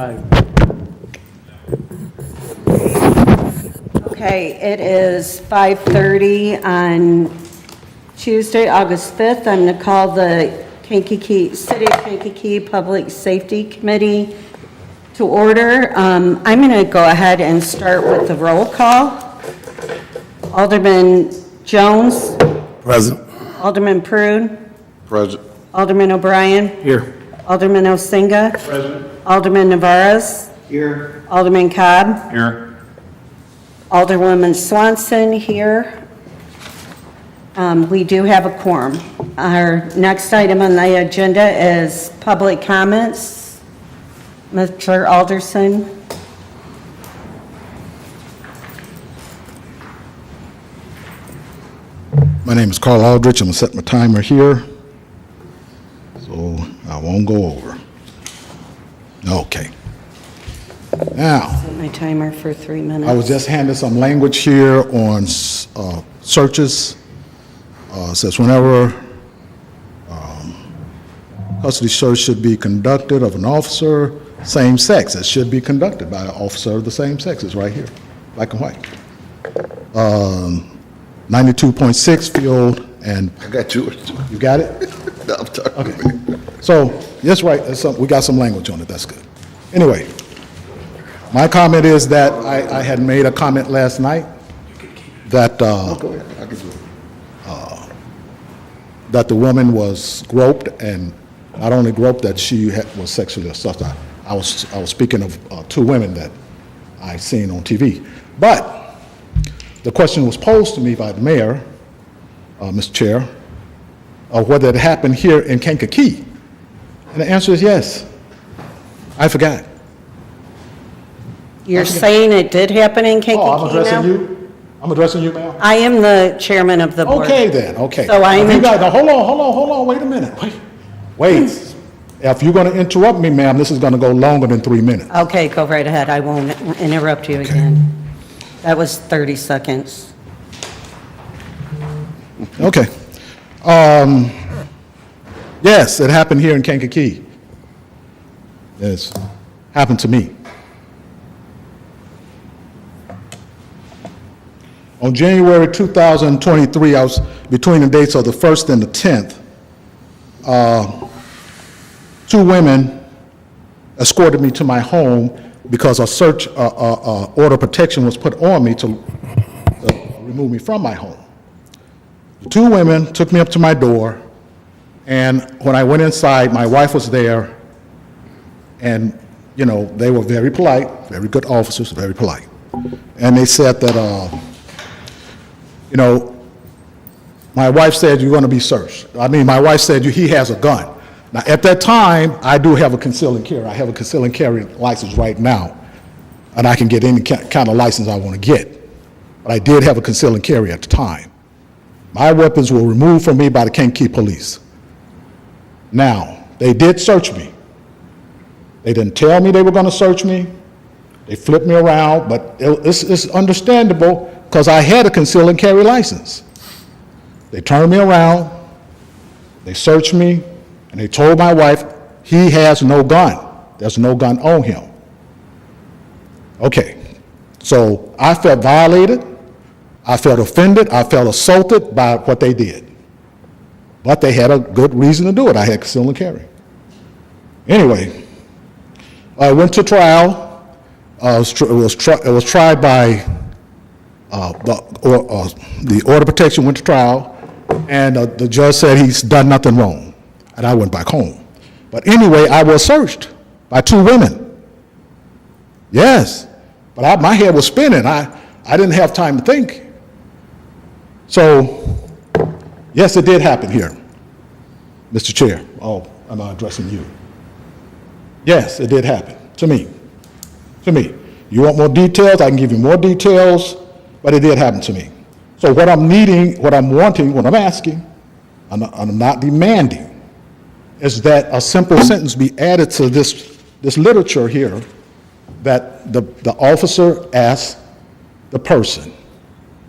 Aye. Okay, it is 5:30 on Tuesday, August 5th. I'm going to call the Kankakee, City of Kankakee Public Safety Committee to order. I'm going to go ahead and start with the roll call. Alderman Jones. Present. Alderman Prude. Present. Alderman O'Brien. Here. Alderman Osinga. Present. Alderman Navarez. Here. Alderman Cobb. Here. Alderwoman Swanson here. We do have a quorum. Our next item on the agenda is public comments. Mr. Alderson. My name is Carl Aldrich. I'm going to set my timer here, so I won't go over. Okay. Now, Set my timer for 3 minutes. I was just handed some language here on searches. Says whenever custody search should be conducted of an officer, same sex, it should be conducted by an officer of the same sex. It's right here, black and white. 92.6 field and... I got yours. You got it? No, I'm talking. Okay. So, yes, right, we got some language on it, that's good. Anyway, my comment is that I had made a comment last night that, Go ahead. I can do it. that the woman was groped, and not only groped, that she was sexually assaulted. I was speaking of two women that I seen on TV. But the question was posed to me by the mayor, Mr. Chair, of whether it happened here in Kankakee. And the answer is yes. I forgot. You're saying it did happen in Kankakee Oh, I'm addressing now? you? I'm addressing you, ma'am? I am the chairman of the board. Okay then, okay. So I'm You in- guys, now, hold on, wait a minute. Wait. If you're going to interrupt me, ma'am, this is going to go longer than 3 minutes. Okay, go right ahead. I won't interrupt you again. That was 30 seconds. Okay. Yes, it happened here in Kankakee. It's happened to me. On January 2023, I was between the dates of the 1st and the 10th, two women escorted me to my home because a search order of protection was put on me to remove me from my home. The two women took me up to my door, and when I went inside, my wife was there, and, you know, they were very polite, very good officers, very polite. And they said that, you know, my wife said, you're going to be searched. I mean, my wife said, he has a gun. Now, at that time, I do have a conceal and carry. I have a conceal and carry license right now, and I can get any kind of license I want to get. But I did have a conceal and carry at the time. My weapons were removed from me by the Kankakee police. Now, they did search me. They didn't tell me they were going to search me. They flipped me around, but it's understandable because I had a conceal and carry license. They turned me around, they searched me, and they told my wife, he has no gun. There's no gun on him. Okay, so I felt violated, I felt offended, I felt assaulted by what they did. But they had a good reason to do it. I had conceal and carry. Anyway, I went to trial. It was tried by the order of protection went to trial, and the judge said he's done nothing wrong, and I went back home. But anyway, I was searched by two women. Yes, but my head was spinning. I didn't have time to think. So, yes, it did happen here, Mr. Chair. Oh, am I addressing you? Yes, it did happen to me. To me. You want more details? I can give you more details, but it did happen to me. So what I'm needing, what I'm wanting, what I'm asking, I'm not demanding, is that a simple sentence be added to this literature here that the officer asks the person,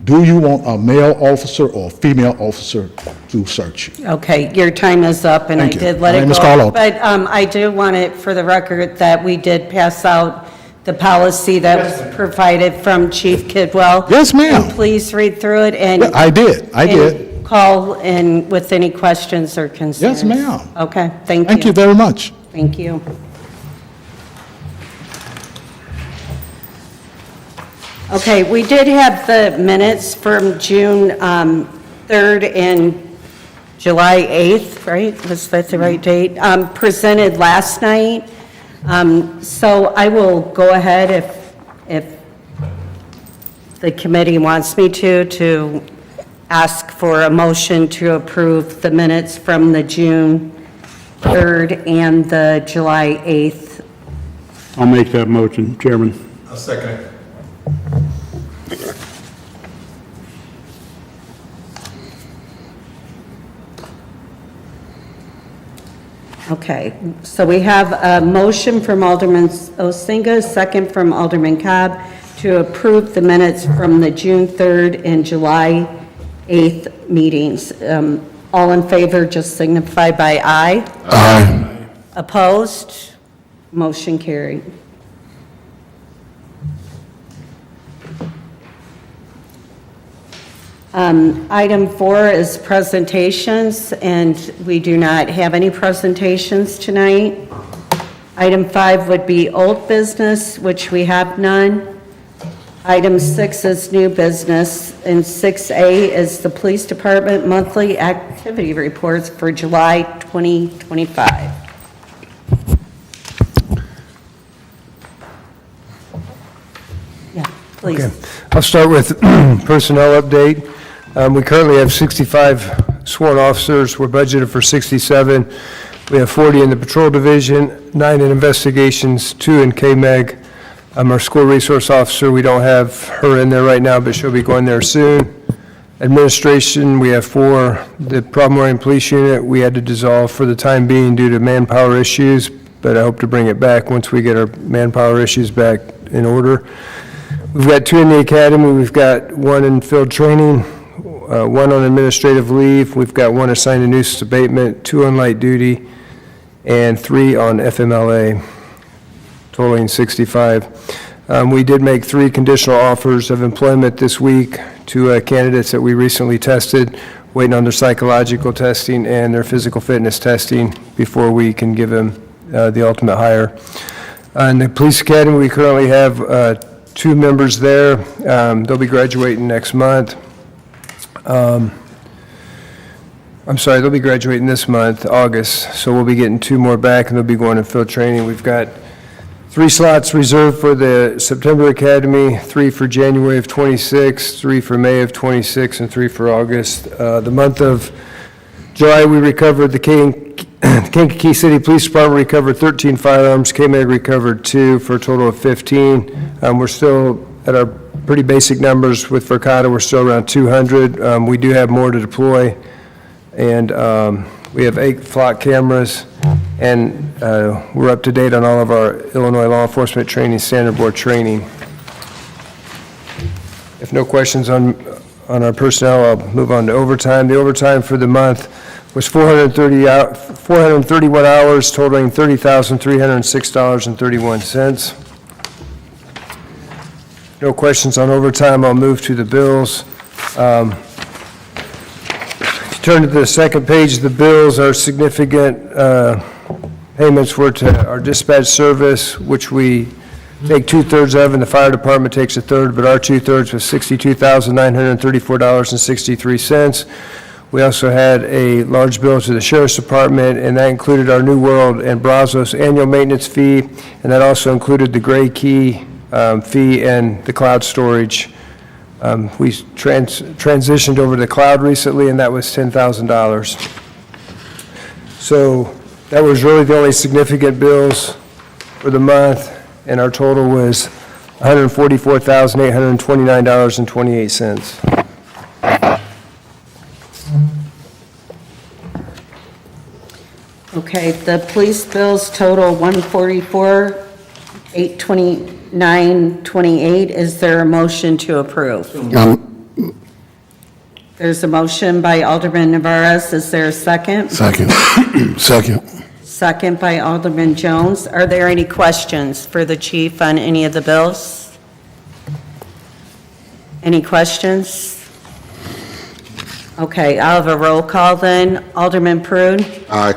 do you want a male officer or a female officer to through search. Okay, your time is up, and I Thank you. did let My it name is go. Carl Alter. But I do want it for the record that we did pass out the policy that was provided from Chief Kidwell. Yes, ma'am. And please read through it and... Yeah, I did. and call in with any questions or concerns. Yes, ma'am. Okay, thank you. Thank you very much. Thank you. Okay, we did have the minutes from June 3rd and July 8th, right? Was that the right date? Presented last night. So I will go ahead if the committee wants me to ask for a motion to approve the minutes from the June 3rd and the July 8th. I'll make that motion, Chairman. I'll second it. Okay, so we have a motion from Alderman Osinga, second from Alderman Cobb, to approve the minutes from the June 3rd and July 8th meetings. All in favor, just signify by aye. Aye. Opposed? Motion carried. Item 4 is presentations, and we do not have any presentations tonight. Item 5 would be old business, which we have none. Item 6 is new business, and 6A is the Police Department monthly activity reports for July 2025. Yeah, please. Okay. I'll start with personnel update. We currently have 65 sworn officers. We're budgeted for 67. We have 40 in the patrol division, 9 in investigations, 2 in KMEG. Our school resource officer, we don't have her in there right now, but she'll be going there soon. Administration, we have 4. The Problem Oriented Police Unit, we had to dissolve for the time being due to manpower issues, but I hope to bring it back once we get our manpower issues back in order. We've got 2 in the academy. We've got 1 in field training, 1 on administrative leave. We've got 1 assigned to nuisance abatement, 2 on light duty, and 3 on FMLA, totaling 65. We did make 3 conditional offers of employment this week to candidates that we recently tested, waiting on their psychological testing and their physical fitness testing before we can give them the ultimate hire. In the police academy, we currently have 2 members there. They'll be graduating next month. I'm sorry, they'll be graduating this month, August, so we'll be getting 2 more back, and they'll be going to field training. We've got 3 slots reserved for the September Academy, 3 for January of 26, 3 for May of 26, and 3 for August. The month of July, we recovered the Kankakee City Police Department recovered 13 firearms, KMEG recovered 2 for a total of 15. We're still at our pretty basic numbers with Verkada, we're still around 200. We do have more to deploy, and we have 8 flock cameras, and we're up to date on all of our Illinois law enforcement training, standard board training. If no questions on our personnel, I'll move on to overtime. The overtime for the month was 431 hours, totaling $30,306.31. No questions on overtime, I'll move to the bills. If you turn to the second page of the bills, our significant payments were to our dispatch service, which we take 2/3 of, and the fire department takes 1/3, but our 2/3 was $62,934.63. We also had a large bill to the sheriff's department, and that included our New World and Brazos annual maintenance fee, and that also included the Gray Key fee and the cloud storage. We transitioned over to cloud recently, and that was $10,000. So that was really the only significant bills for the month, and our total was $144,829.28. Okay, the police bills total $144,829.28. Is there a motion to approve? There's There's a motion by Alderman Navarez. Is there a second? Second. Second. Second by Alderman Jones. Are there any questions for the chief on any of the bills? Any questions? Okay, I'll have a roll call then. Alderman Prude? Aye.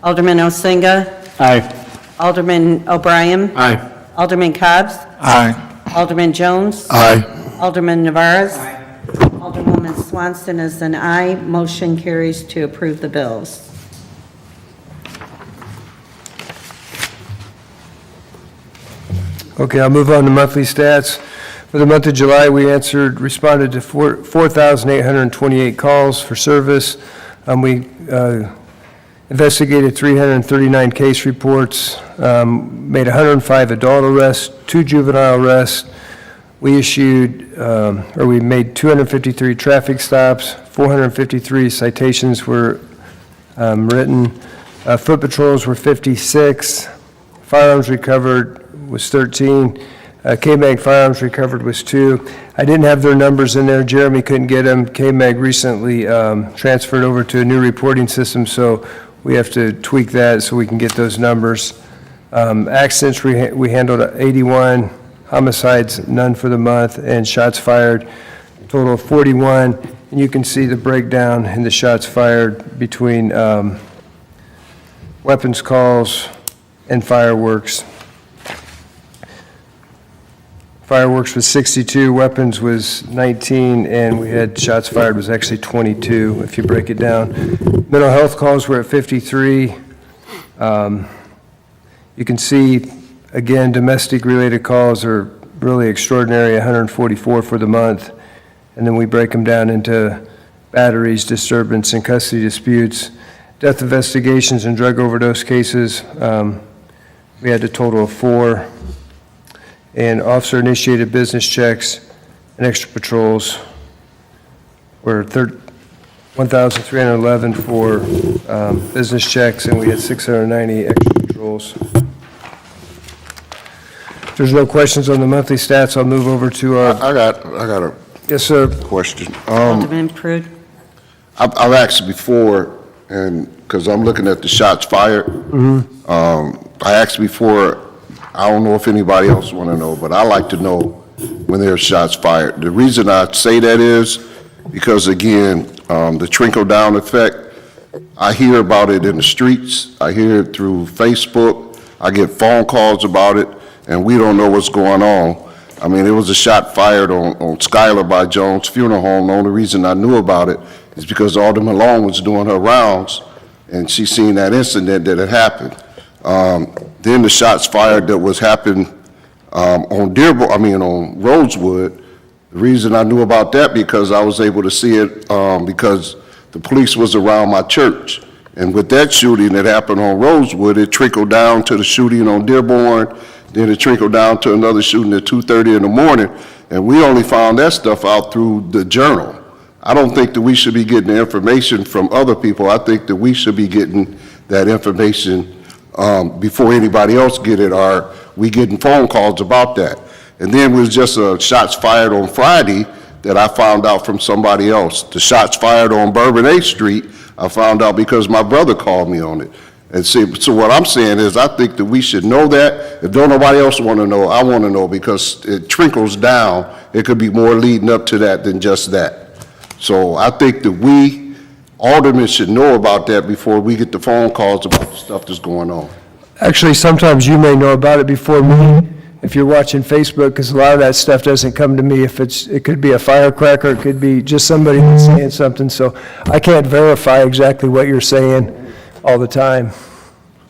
Alderman Osinga? Aye. Alderman O'Brien? Aye. Alderman Cobb's? Aye. Alderman Jones? Aye. Alderman Navarez? Alderwoman Swanson is an aye. Motion carries to approve the bills. Okay, I'll move on to monthly stats. For the month of July, we responded to 4,828 calls for service. We investigated 339 case reports, made 105 adult arrests, 2 juvenile arrests. We we made 253 traffic stops, 453 citations were written. Foot patrols were 56. Firearms recovered was 13. K-Mag firearms recovered was 2. I didn't have their numbers in there. Jeremy couldn't get them. K-Mag recently transferred over to a new reporting system, so we have to tweak that so we can get those numbers. Accidents, we handled 81. Homicides, none for the month, and shots fired, total of 41. And you can see the breakdown in the shots fired between weapons calls and fireworks. Fireworks was 62, weapons was 19, and we had shots fired was actually 22, if you break it down. Mental health calls were at 53. You can see, again, domestic-related calls are really extraordinary, 144 for the month. And then we break them down into batteries, disturbance, and custody disputes. Death investigations and drug overdose cases, we had a total of 4. And officer-initiated business checks and extra patrols were 1,311 for business checks, and we had 690 extra patrols. If there's no questions on the monthly stats, I'll move over to our... I got a Yes, sir. question. Alderman Prude? I've asked before, and because I'm looking at the shots fired, I asked before, I don't know if anybody else want to know, but I like to know when there's shots fired. The reason I say that is because, again, the trickle-down effect, I hear about it in the streets, I hear it through Facebook, I get phone calls about it, and we don't know what's going on. I mean, there was a shot fired on Skylar by Jones Funeral Home. The only reason I knew about it is because Alderman Long was doing her rounds, and she seen that incident that had happened. Then the shots fired that was happened on Rosewood. The reason I knew about that because I was able to see it because the police was around my church. And with that shooting that happened on Rosewood, it trickled down to the shooting on Dearborn, then it trickled down to another shooting at 2:30 in the morning. And we only found that stuff out through the Journal. I don't think that we should be getting the information from other people. I think that we should be getting that information before anybody else get it, or we getting phone calls about that. And then it was just shots fired on Friday that I found out from somebody else. The shots fired on Bourbon 8th Street, I found out because my brother called me on it. And see, so what I'm saying is I think that we should know that. If don't nobody else want to know, I want to know because it trickles down. It could be more leading up to that than just that. So I think that we, aldermen, should know about that before we get the phone calls about the stuff that's going on. Actually, sometimes you may know about it before me if you're watching Facebook, because a lot of that stuff doesn't come to me. It could be a firecracker, it could be just somebody that's saying something. So I can't verify exactly what you're saying all the time.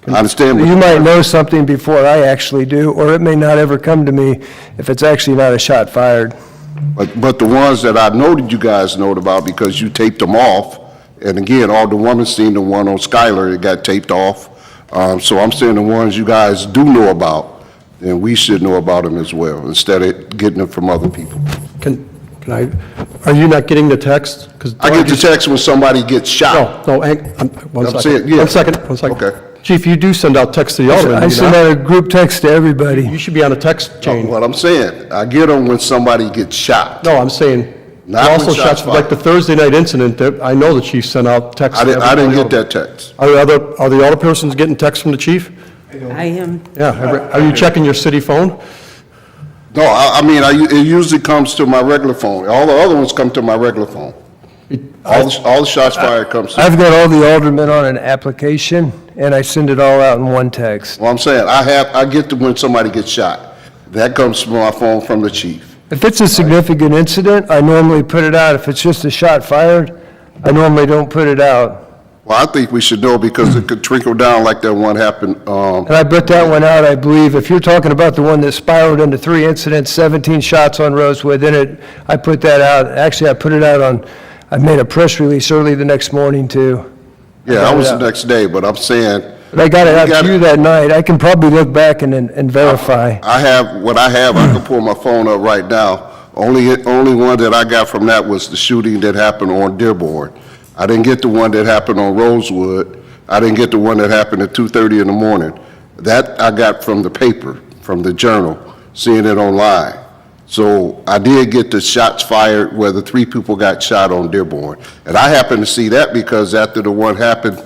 I understand. You might know something before I actually do, or it may not ever come to me if it's actually not a shot fired. But the ones that I know that you guys know about because you taped them off, and again, all the women seen the one on Skylar, it got taped off. So I'm saying the ones you guys do know about, then we should know about them as well, instead of getting them from other people. Can I, are you not getting the text? 'Cause I get the text when somebody gets shot. No, one I'm second. saying, yeah. One second. Okay. Chief, you do send out texts to the aldermen, I do you send not? out a group text to everybody. You should be on a text chain. What I'm saying, I get them when somebody gets shot. No, I'm saying, Not Also when shots shots, like the fired. Thursday night incident, that I know the chief sent out texts. I to didn't everybody get else. that text. Are the other persons getting texts from the chief? I am, Yeah, are you checking your city phone? No, it usually comes to my regular phone. All the other ones come to my regular phone. All the shots fired comes to. I've got all the aldermen on an application, and I send it all out in one text. Well, I'm saying, I get to when somebody gets shot. That comes from my phone from the chief. If it's a significant incident, I normally put it out. If it's just a shot fired, I normally don't put it out. Well, I think we should know because it could trickle down like that one happened, And I put that one out, I believe. If you're talking about the one that spiraled into 3 incidents, 17 shots on Rosewood, then I put that out. Actually, I put it out I made a press release early the next morning, too. yeah, that was the next day, but I'm saying, But I got it You out got to you it. that night. I can probably look back and verify. I can pull my phone up right now. Only one that I got from that was the shooting that happened on Dearborn. I didn't get the one that happened on Rosewood. I didn't get the one that happened at 2:30 in the morning. That I got from the paper, from the Journal, seeing it online. So I did get the shots fired where the 3 people got shot on Dearborn. And I happened to see that because after the one happened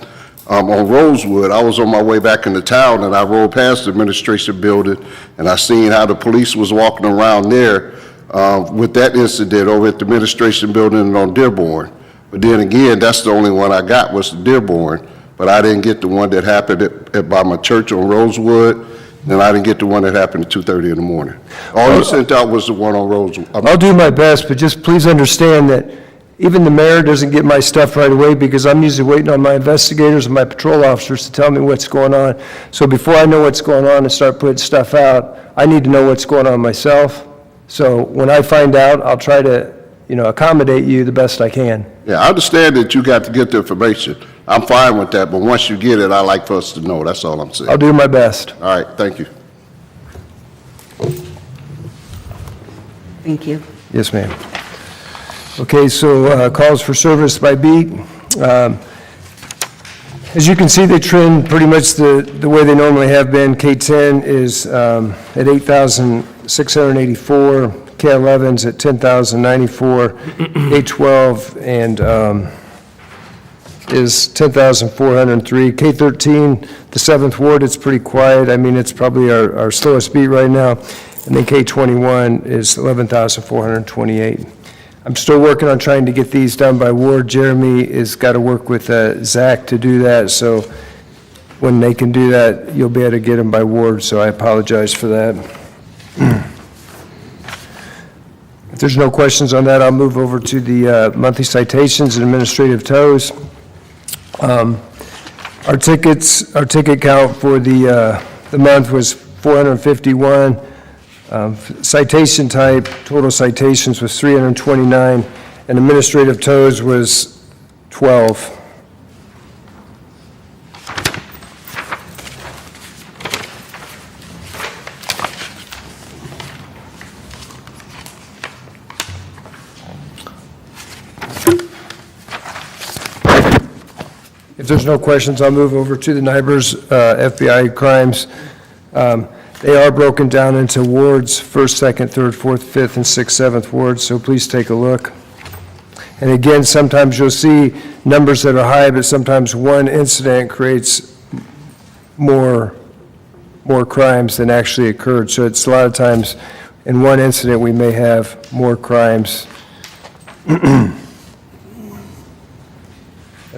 on Rosewood, I was on my way back into town and I rode past the administration building and I seen how the police was walking around there with that incident over at the administration building and on Dearborn. But then again, that's the only one I got was the Dearborn, but I didn't get the one that happened by my church on Rosewood, and I didn't get the one that happened at 2:30 in the morning. All you sent out was the one on Rosewood. I'll do my best, but just please understand that even the mayor doesn't get my stuff right away because I'm usually waiting on my investigators and my patrol officers to tell me what's going on. So before I know what's going on and start putting stuff out, I need to know what's going on myself. So when I find out, I'll try to, accommodate you the best I can. Yeah, I understand that you got to get the information. I'm fine with that, but once you get it, I like for us to know. That's all I'm saying. I'll do my best. All right, thank you. thank you. Yes, ma'am. Okay, so calls for service by beat. As you can see, they trend pretty much the way they normally have been. K-10 is at 8,684, K-11's at 10,094, K-12 and is 10,403. K-13, the 7th Ward, it's pretty quiet. I mean, it's probably our slowest beat right now. And then K-21 is 11,428. I'm still working on trying to get these done by ward. Jeremy has got to work with Zach to do that, so when they can do that, you'll be able to get them by ward, so I apologize for that. If there's no questions on that, I'll move over to the monthly citations and administrative tows. Our ticket count for the month was 451. Citation type, total citations was 329, and administrative tows was 12. If there's no questions, I'll move over to the NIBRS FBI crimes. They are broken down into wards, 1st, 2nd, 3rd, 4th, 5th, and 6th, 7th wards, so please take a look. And again, sometimes you'll see numbers that are high, but sometimes one incident creates more crimes than actually occurred. So it's a lot of times, in one incident, we may have more crimes. And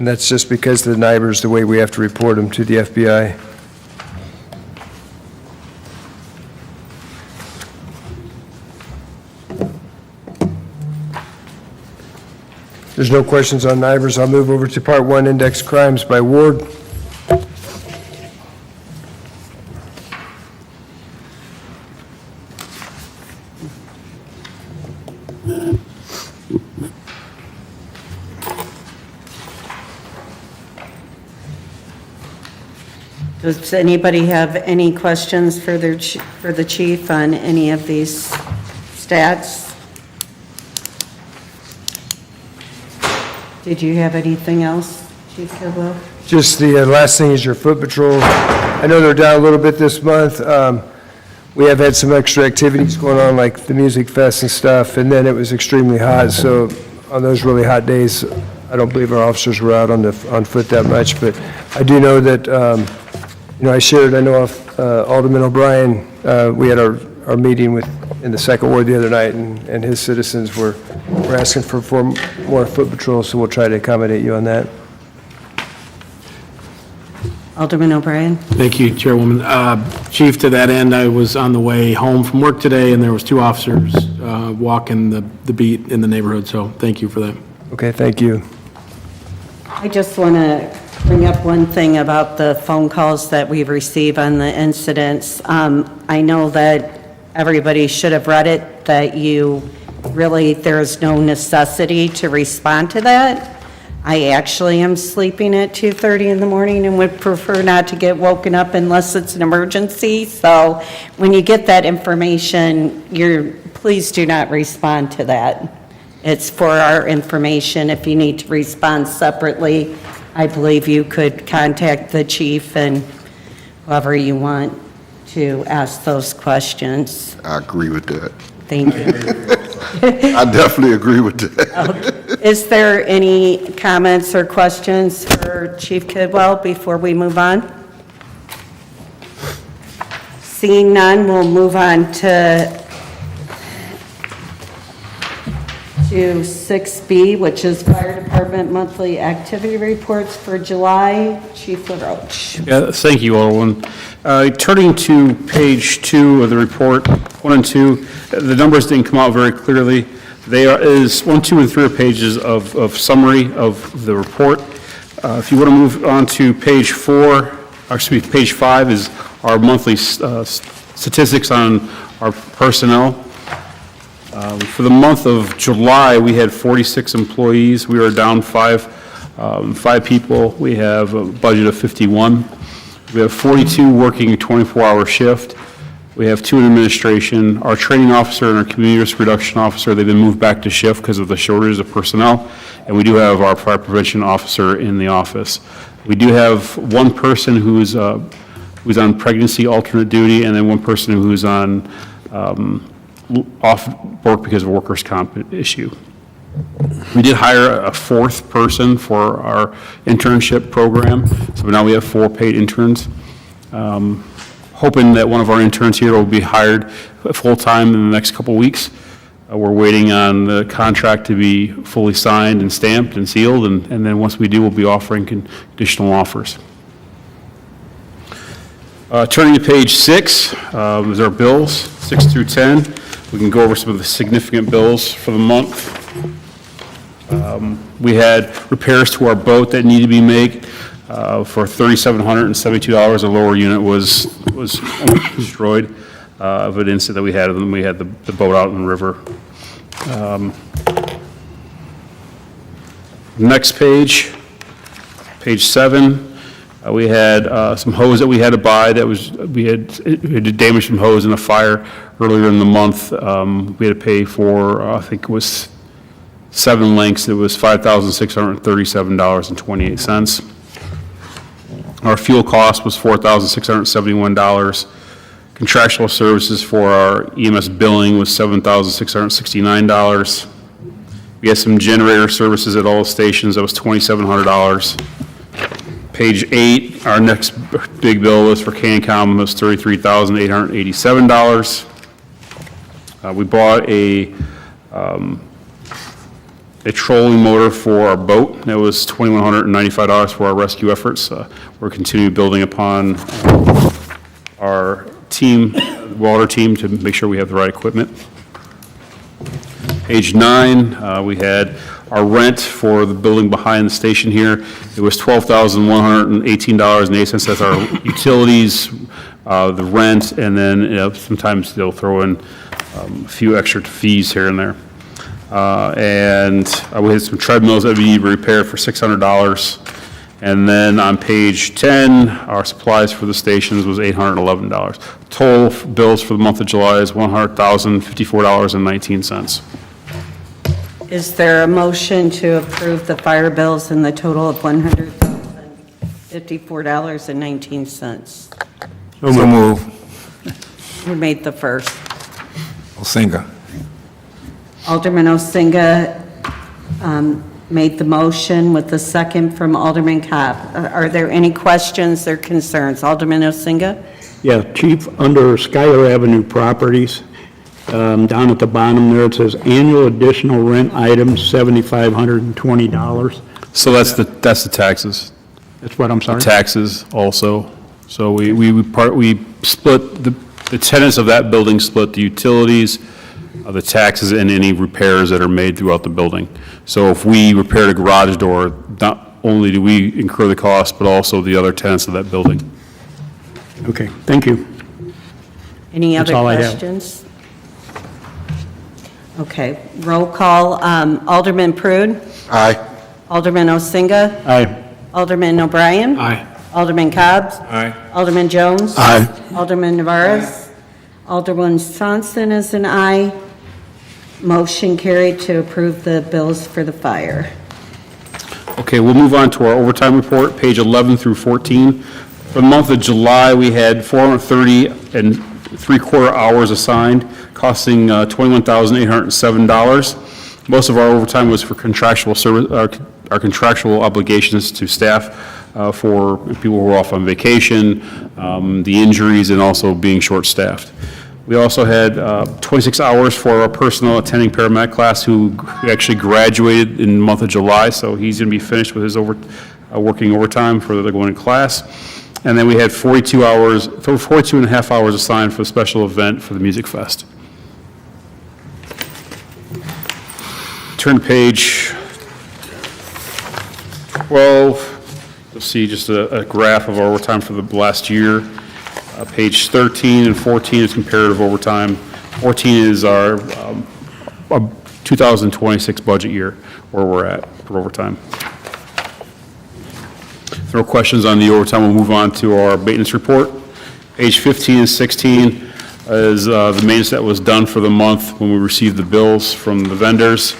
that's just because of the NIBRS, the way we have to report them to the FBI. There's no questions on NIBRS. I'll move over to Part 1, Index Crimes by Ward. Does anybody have any questions for the chief on any of these stats? Did you have anything else, Chief Kidwell? Just the last thing is your foot patrol. I know they're down a little bit this month. We have had some extra activities going on, like the music fest and stuff, and then it was extremely hot, so on those really hot days, I don't believe our officers were out on foot that much, but I do know that, I know of Alderman O'Brien, we had our meeting in the second ward the other night, and his citizens were asking for more foot patrol, so we'll try to accommodate you on that. Alderman O'Brien? Thank you, Chairwoman. Chief, to that end, I was on the way home from work today, and there was 2 officers walking the beat in the neighborhood, so thank you for that. Okay, thank you. I just want to bring up one thing about the phone calls that we receive on the incidents. I know that everybody should have read it, that there's no necessity to respond to that. I actually am sleeping at 2:30 in the morning and would prefer not to get woken up unless it's an emergency. So when you get that information, please do not respond to that. It's for our information. If you need to respond separately, I believe you could contact the chief and whoever you want to ask those questions. I agree with that. Thank you. I definitely agree with that. Is there any comments or questions for Chief Kidwell before we move on? Seeing none, we'll move on to 6B, which is Fire Department Monthly Activity Reports for July. Chief LaRoche. Yeah, thank you, Alderman. Turning to page 2 of the report, 1 and 2, the numbers didn't come out very clearly. There is 1, 2, and 3 are pages of summary of the report. If you want to move on to page 5 is our monthly statistics on our personnel. For the month of July, we had 46 employees. We are down 5 people. We have a budget of 51. We have 42 working a 24-hour shift. We have 2 in administration. Our training officer and our community risk reduction officer, they've been moved back to shift because of the shortage of personnel. And we do have our fire prevention officer in the office. We do have 1 person who's on pregnancy alternate duty, and then 1 person who's on off work because of a workers' comp issue. We did hire a 4th person for our internship program, so now we have 4 paid interns. Hoping that one of our interns here will be hired full-time in the next couple weeks. We're waiting on the contract to be fully signed and stamped and sealed, and then once we do, we'll be offering conditional offers. Turning to page 6 is our bills, 6 through 10. We can go over some of the significant bills for the month. We had repairs to our boat that needed to be made for $3,772. A lower unit was destroyed of an incident that we had when we had the boat out in the river. Next page, page 7. We had some hose that we had to buy we had damage from hose in a fire earlier in the month. We had to pay for, I think it was 7 lengths. It was $5,637.28. Our fuel cost was $4,671. Contractual services for our EMS billing was $7,669. We had some generator services at all the stations. That was $2,700. Page 8, our next big bill was for Kankakee, was $33,887. We bought a trolling motor for our boat. That was $2,195 for our rescue efforts. We're continuing building upon our team, water team, to make sure we have the right equipment. Page 9, we had our rent for the building behind the station here. It was $12,118.08. That's our utilities, the rent, and then sometimes they'll throw in a few extra fees here and there. And we had some treadmills that we need repaired for $600. And then on page 10, our supplies for the stations was $811. Total bills for the month of July is $100,054.19. Is there a motion to approve the fire bills in the total of $100,054.19? So move. Who made the first? Osinga. Alderman Osinga made the motion with the second from Alderman Cobb. Are there any questions or concerns? Alderman Osinga? Yeah, Chief, under Schuyler Avenue Properties, down at the bottom there, it says annual additional rent items, $7,520. So that's the taxes. That's what I'm sorry? Taxes also. So we split, the tenants of that building split the utilities, the taxes, and any repairs that are made throughout the building. So if we repaired a garage door, not only do we incur the cost, but also the other tenants of that building. Okay, thank you. Any That's other all I have. questions? Okay, roll call. Alderman Prude? Aye. Alderman Osinga? Aye. Alderman O'Brien? Aye. Alderman Cobb's? Aye. Alderman Jones? Aye. Alderman Navarez? Alderman Swanson is an aye. Motion carried to approve the bills for the fire. Okay, we'll move on to our overtime report, page 11 through 14. For the month of July, we had 430 and three-quarter hours assigned, costing $21,807. Most of our overtime was for contractual service, our contractual obligations to staff for people who are off on vacation, the injuries, and also being short-staffed. We also had 26 hours for our personnel attending paramedic class who actually graduated in the month of July, so he's going to be finished with his working overtime for the going to class. And then we had 42 and a half hours assigned for the special event for the Music Fest. Turn to page 12. You'll see just a graph of our overtime for the last year. Page 13 and 14 is comparative overtime. 14 is our 2026 budget year, where we're at for overtime. If there are no questions on the overtime, we'll move on to our maintenance report. Page 15 and 16 is the maintenance that was done for the month when we received the bills from the vendors.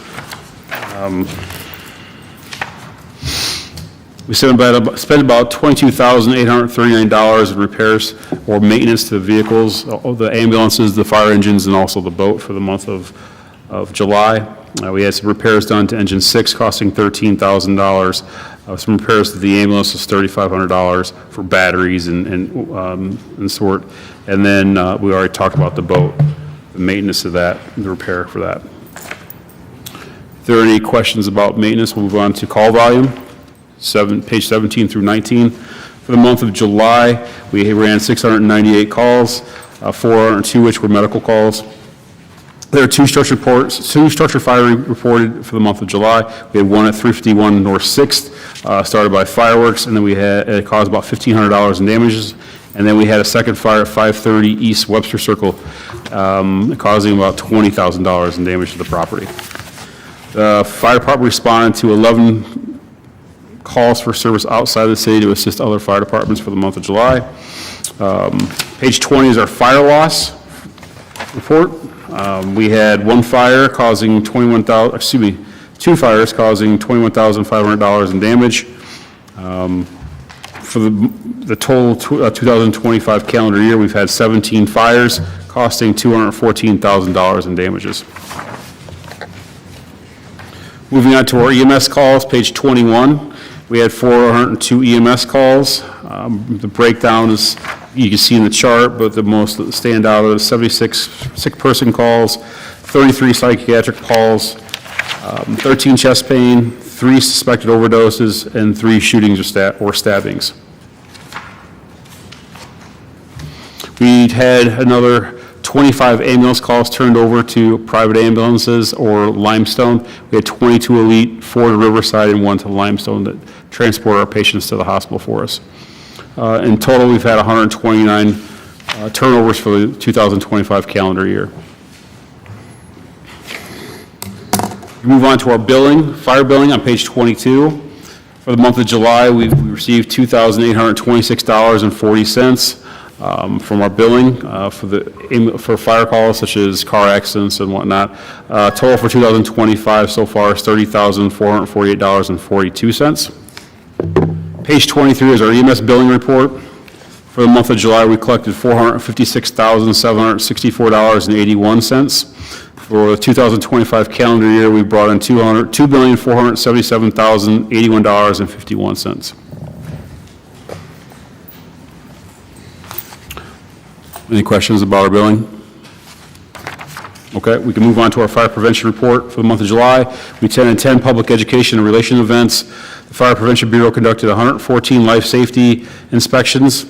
We spent about $22,839 in repairs or maintenance to the vehicles, the ambulances, the fire engines, and also the boat for the month of July. We had some repairs done to engine 6 costing $13,000. Some repairs to the ambulance was $3,500 for batteries and sort. And then we already talked about the boat, the maintenance of that, the repair for that. If there are any questions about maintenance, we'll move on to call volume. Page 17 through 19. For the month of July, we ran 698 calls, 402 which were medical calls. There are two structure fire reported for the month of July. We had one at 351 North 6th, started by fireworks, and then it caused about $1,500 in damages. And then we had a second fire at 530 East Webster Circle, causing about $20,000 in damage to the property. The fire department responded to 11 calls for service outside of the city to assist other fire departments for the month of July. Page 20 is our fire loss report. We had two fires causing $21,500 in damage. For the total 2025 calendar year, we've had 17 fires costing $214,000 in damages. Moving on to our EMS calls, page 21. We had 402 EMS calls. The breakdown is, you can see in the chart, but the most that stand out are 76 sick person calls, 33 psychiatric calls, 13 chest pain, 3 suspected overdoses, and 3 shootings or stabbings. We had another 25 ambulance calls turned over to private ambulances or Limestone. We had 22 Elite, 4 to Riverside, and 1 to Limestone that transport our patients to the hospital for us. In total, we've had 129 turnovers for the 2025 calendar year. We move on to our billing, fire billing on page 22. For the month of July, we received $2,826.40 from our billing for fire calls such as car accidents and whatnot. Total for 2025 so far is $30,448.42. Page 23 is our EMS billing report. For the month of July, we collected $456,764.81. For the 2025 calendar year, we brought in $2,477,081.51. Any questions about our billing? Okay, we can move on to our fire prevention report for the month of July. We attended 10 public education and relation events. The Fire Prevention Bureau conducted 114 life safety inspections.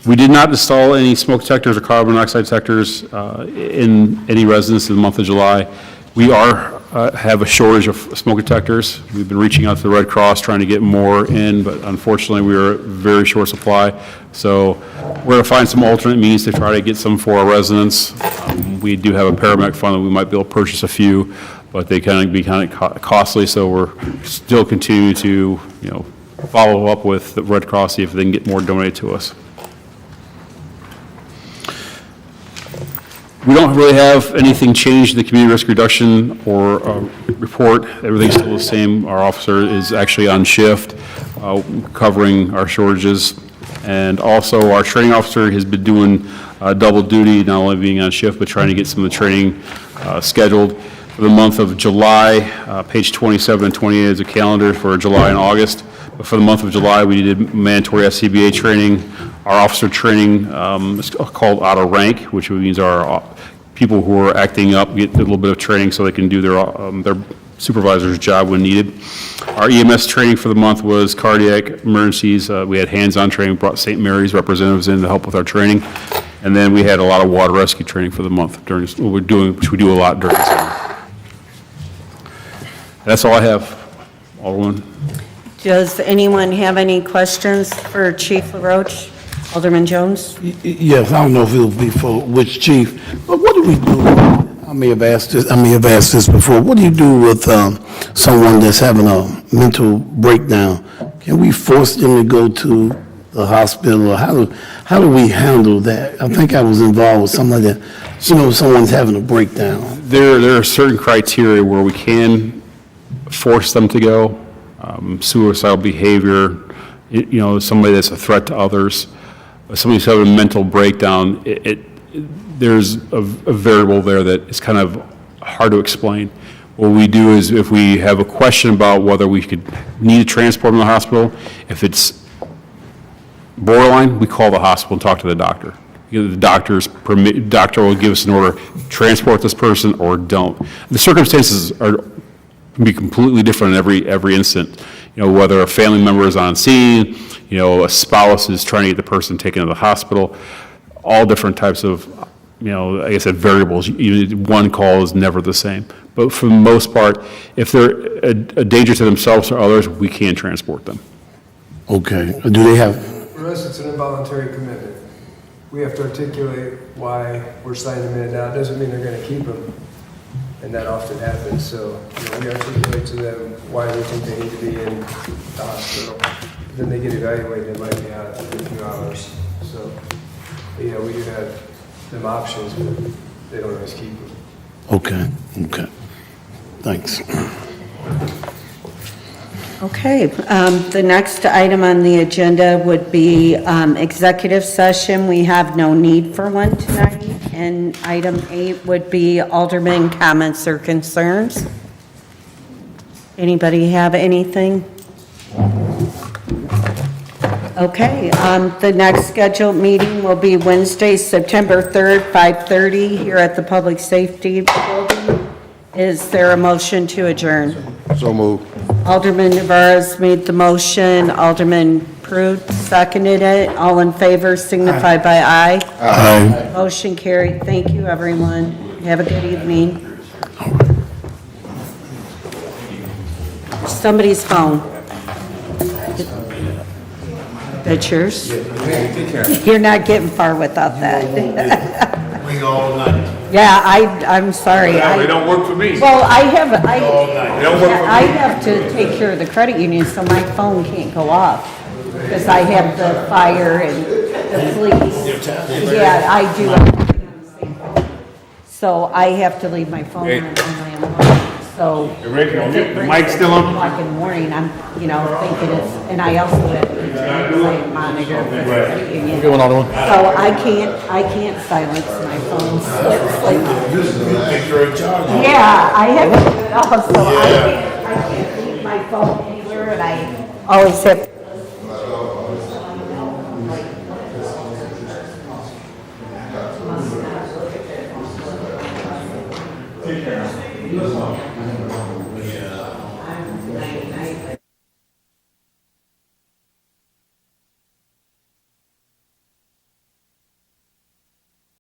We did not install any smoke detectors or carbon monoxide detectors in any residence in the month of July. We have a shortage of smoke detectors. We've been reaching out to the Red Cross, trying to get more in, but unfortunately, we are very short supply. So we're going to find some alternate means to try to get some for our residents. We do have a paramedic fund that we might be able to purchase a few, but they kind of be costly, so we're still continuing to, follow up with the Red Cross, see if they can get more donated to us. We don't really have anything changed in the community risk reduction or report. Everything's still the same. Our officer is actually on shift, covering our shortages. And also, our training officer has been doing double duty, not only being on shift, but trying to get some of the training scheduled. For the month of July, page 27 and 28 is a calendar for July and August. But for the month of July, we did mandatory SCBA training. Our officer training is called out of rank, which means our people who are acting up get a little bit of training so they can do their supervisor's job when needed. Our EMS training for the month was cardiac emergencies. We had hands-on training, brought St. Mary's representatives in to help with our training. And then we had a lot of water rescue training for the month, which we do a lot during the summer. That's all I have, Alderman. Does anyone have any questions for Chief LaRoche? Alderman Jones? Yes, I don't know if it'll be for which chief, but what do we do? I may have asked this before. What do you do with someone that's having a mental breakdown? Can we force them to go to the hospital, or how do we handle that? I think I was involved with something like that. Someone's having a breakdown. There are certain criteria where we can force them to go. Suicidal behavior, somebody that's a threat to others. Somebody who's having a mental breakdown, there's a variable there that is kind of hard to explain. What we do is, if we have a question about whether we could need to transport them to the hospital, if it's borderline, we call the hospital and talk to the doctor. The doctor will give us an order, transport this person or don't. The circumstances can be completely different in every instant. Whether a family member is on scene, a spouse is trying to get the person taken to the hospital, all different types of, like I said, variables. One call is never the same. But for the most part, if they're a danger to themselves or others, we can transport them. Okay. Do they have? For us, it's an involuntary commitment. We have to articulate why we're signing them in. Now, it doesn't mean they're going to keep them, and that often happens. So we articulate to them why we think they need to be in the hospital. Then they get evaluated. They might be out in a few hours. So, we do have them options, but they don't always keep them. Okay. Thanks. Okay, the next item on the agenda would be executive session. We have no need for one tonight. And item 8 would be alderman comments or concerns. Anybody have anything? Okay, the next scheduled meeting will be Wednesday, September 3rd, 5:30 here at the Public Safety Building. Is there a motion to adjourn? So moved. Alderman Navarez made the motion. Alderman Prude seconded it. All in favor signify by aye. Aye. Motion carried. Thank you, everyone. Have a good evening. Somebody's phone. That's yours? You're not getting far without that. Ring all night. Yeah, I'm sorry. They don't work for me. Well, I don't work for have to take care of the credit union, so my phone can't go off, because I have the fire and the police. Yeah, I do. So I have to leave my phone on my own. So. Rick, if it the rings mic's at still 10 on? o'clock in the morning, I'm, thinking it's, and I also have a monitor for the credit union. Get one other one. So I can't silence my phone, so it's like, Picture of charge. yeah, I have to do it all, so I can't leave my phone anywhere, and I always have.